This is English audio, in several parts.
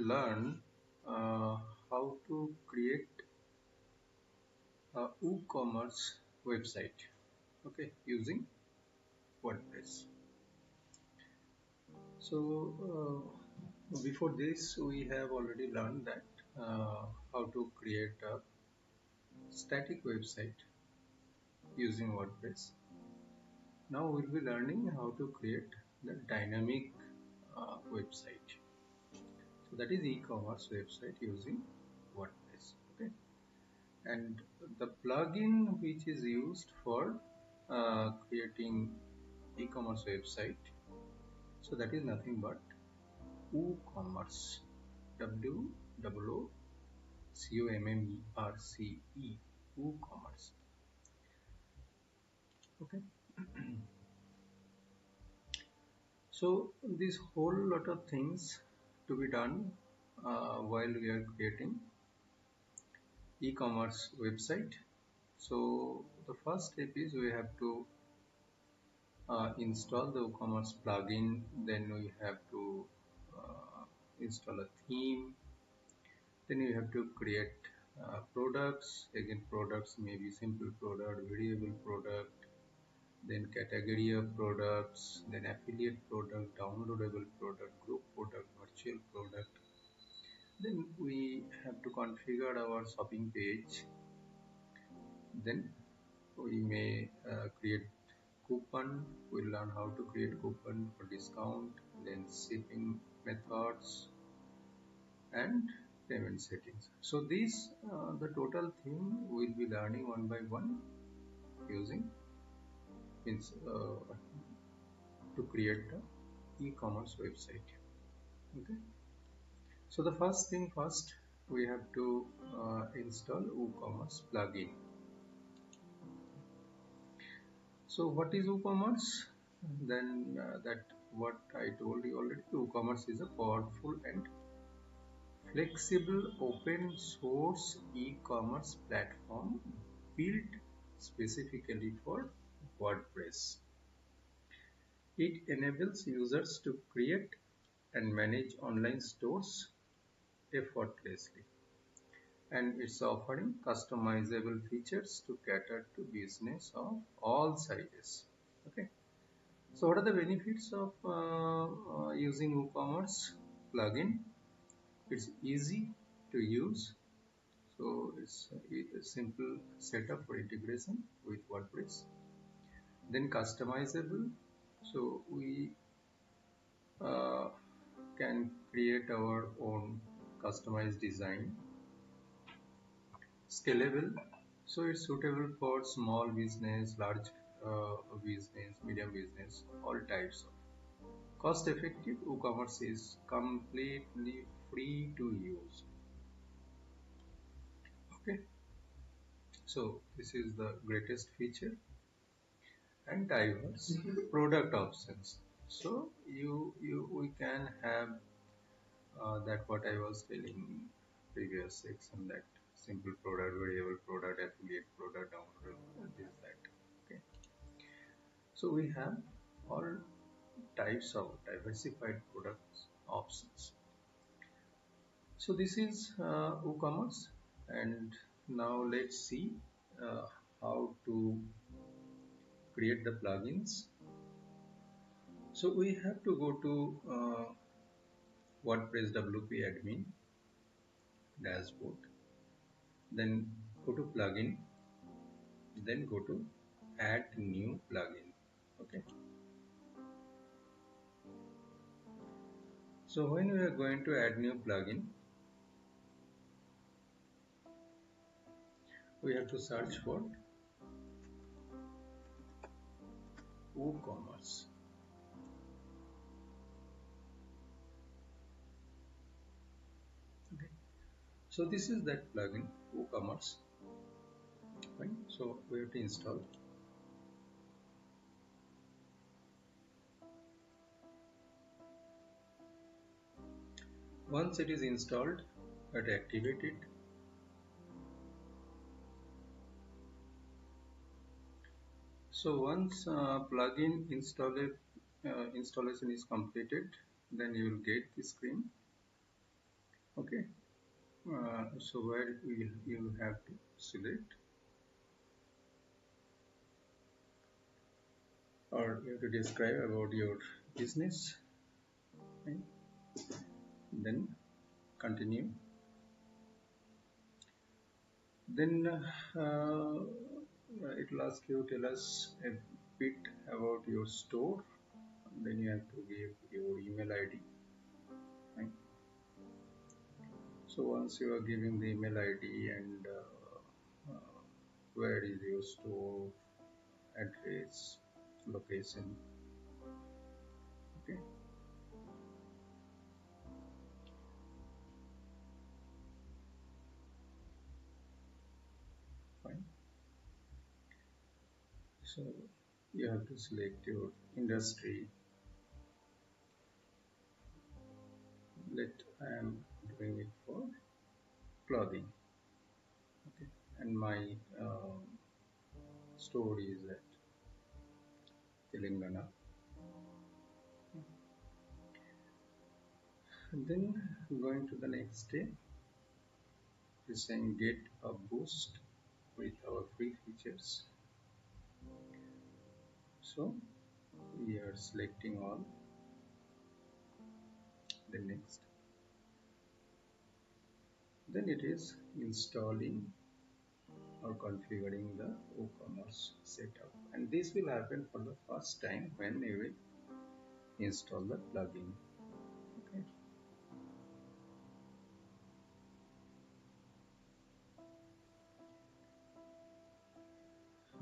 learn how to create a WooCommerce website, okay, using WordPress. So before this, we have already learned that how to create a static website using WordPress. Now we'll be learning how to create the dynamic website. So that is e-commerce website using WordPress. Okay, and the plugin which is used for creating e-commerce website, so that is nothing but WooCommerce. WOOCOMMERCE, WooCommerce. Okay. So this whole lot of things to be done while we are creating e-commerce website. So the first step is we have to install the WooCommerce plugin. Then we have to install a theme. Then you have to create products. Again, products may be simple product, variable product, then category of products, then affiliate product, downloadable product, group product, virtual product. Then we have to configure our shopping page. Then we may create coupon. We'll learn how to create coupon for discount, then shipping methods and payment settings. So these the total thing we'll be learning one by one using to create the e-commerce website. Okay, so the first thing first, we have to install WooCommerce plugin. So what is WooCommerce? Then that what I told you already, WooCommerce is a powerful and flexible open source e-commerce platform built specifically for WordPress. It enables users to create and manage online stores effortlessly, and it's offering customizable features to cater to business of all sizes. Okay, so what are the benefits of using WooCommerce plugin? It's easy to use, so it's a simple setup for integration with WordPress. Then customizable, so we can create our own customized design. Scalable, so it's suitable for small business, large business, medium business, all types of. Cost effective, WooCommerce is completely free to use. Okay, so this is the greatest feature. And diverse product options. So we can have that what I was telling previous section, that simple product, variable product, affiliate product, downloadable, this that. Okay, so we have all types of diversified products options. So this is WooCommerce, and now let's see how to create the plugins. So we have to go to WordPress WP admin dashboard, then go to plugin, then go to add new plugin. Okay, so when we are going to add new plugin, we have to search for WooCommerce. Okay, so this is that plugin, WooCommerce. Right? So we have to install. Once it is installed, we have to activate it. So once plugin installation is completed, then you will get this screen. Okay. So where will you have to select, or you have to describe about your business, right? Then continue. Then it will ask you, tell us a bit about your store. Then you have to give your email ID, right? So once you are giving the email ID and where is your store, address, location, okay, fine. So you have to select your industry. Let I am doing it for clothing, okay, and my store is at Telangana. And then going to the next step is saying get a boost with our free features. So we are selecting all. The next, then it is installing or configuring the WooCommerce setup, and this will happen for the first time when you will install the plugin. Okay.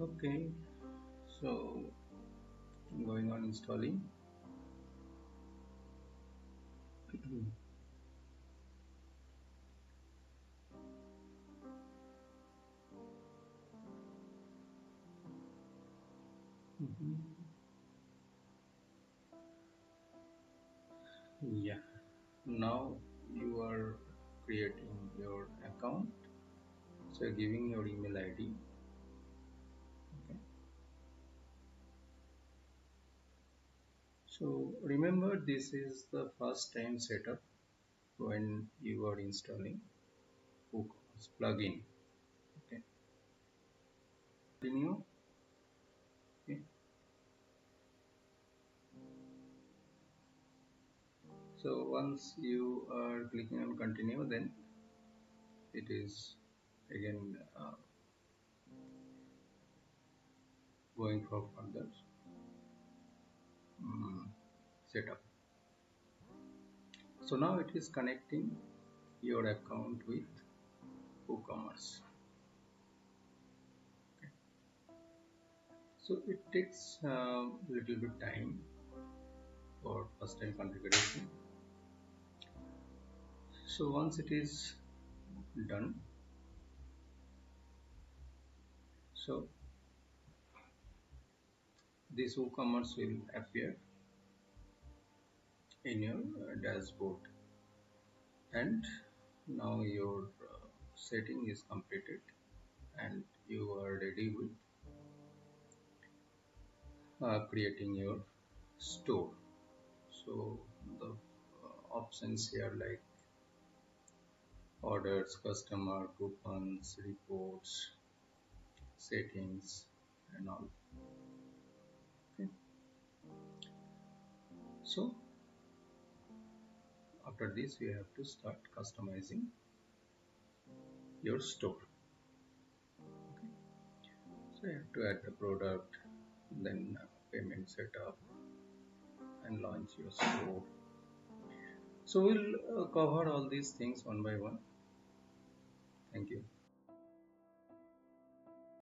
Okay, so going on installing. Yeah, now you are creating your account, so giving your email ID. Okay. So remember, this is the first time setup when you are installing WooCommerce plugin. Okay. Continue. Okay. So once you are clicking on continue, then it is again going for further setup. So now it is connecting your account with WooCommerce. Okay. So it takes a little bit time for first time configuration. So once it is done, so this WooCommerce will appear in your dashboard, and now your setting is completed and you are ready with creating your store. So the options here like orders, customer, coupons, reports, settings, and all. Okay. So after this we have to start customizing your store. Okay. So you have to add the product, then payment setup, and launch your store. So we'll cover all these things one by one. Thank you.